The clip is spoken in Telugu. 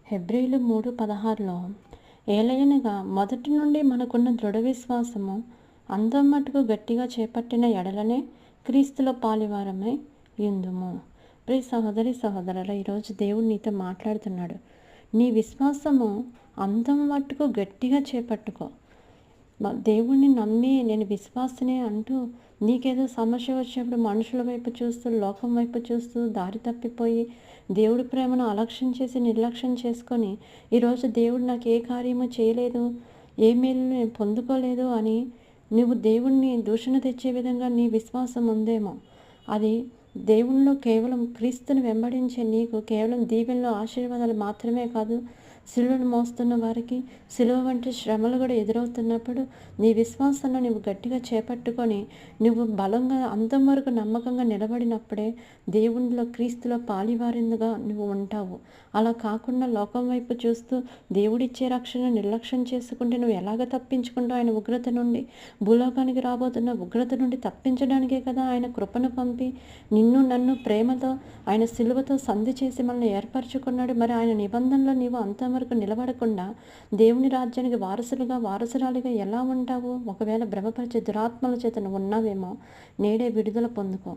హెబ్రీలు 3:16లో ఏలయనగా మొదటి నుండి మనకున్న దృఢ విశ్వాసము అంతం మట్టుకు గట్టిగా చేపట్టిన ఎడలనే క్రీస్తులో పాలివారమై యుందుము. ప్రియ సహోదరి సహోదరుల, ఈరోజు దేవుడు నీతో మాట్లాడుతున్నాడు. నీ విశ్వాసము అంతం మట్టుకు గట్టిగా చేపట్టుకో. దేవుణ్ణి నమ్మి నేను విశ్వాసనే అంటూ నీకేదో సమస్య వచ్చినప్పుడు మనుషుల వైపు చూస్తూ, లోకం వైపు చూస్తూ దారి తప్పిపోయి దేవుడి ప్రేమను అలక్ష్యం చేసి నిర్లక్ష్యం చేసుకొని ఈరోజు దేవుడు నాకు ఏ కార్యము చేయలేదు, ఏ మేలు నేను పొందుకోలేదు అని నువ్వు దేవుణ్ణి దూషణ తెచ్చే విధంగా నీ విశ్వాసం ఉందేమో. అది దేవునిలో కేవలం క్రీస్తుని వెంబడించే నీకు కేవలం దీవెనలో ఆశీర్వాదాలు మాత్రమే కాదు, సిలువను మోస్తున్న వారికి సిలువ వంటి శ్రమలు కూడా ఎదురవుతున్నప్పుడు నీ విశ్వాసాన్ని నువ్వు గట్టిగా చేపట్టుకొని నువ్వు బలంగా అంతం వరకు నమ్మకంగా నిలబడినప్పుడే దేవునిలో క్రీస్తులో పాలివారిందుగా నువ్వు ఉంటావు. అలా కాకుండా లోకం వైపు చూస్తూ దేవుడిచ్చే రక్షణ నిర్లక్ష్యం చేసుకుంటే నువ్వు ఎలాగ తప్పించుకుంటావు? ఆయన ఉగ్రత నుండి, భూలోకానికి రాబోతున్న ఉగ్రత నుండి తప్పించడానికే కదా ఆయన కృపను పంపి నిన్ను నన్ను ప్రేమతో ఆయన సిలువతో సంధి చేసి మనల్ని ఏర్పరచుకున్నాడు. మరి ఆయన నిబంధనలో నీవు అంతవరకు నిలబడకుండా దేవుని రాజ్యానికి వారసురాలిగా ఎలా ఉంటావు? ఒకవేళ భ్రమపరిచే దురాత్మల చేత నువ్వు ఉన్నావేమో, నేడే విడుదల పొందుకో.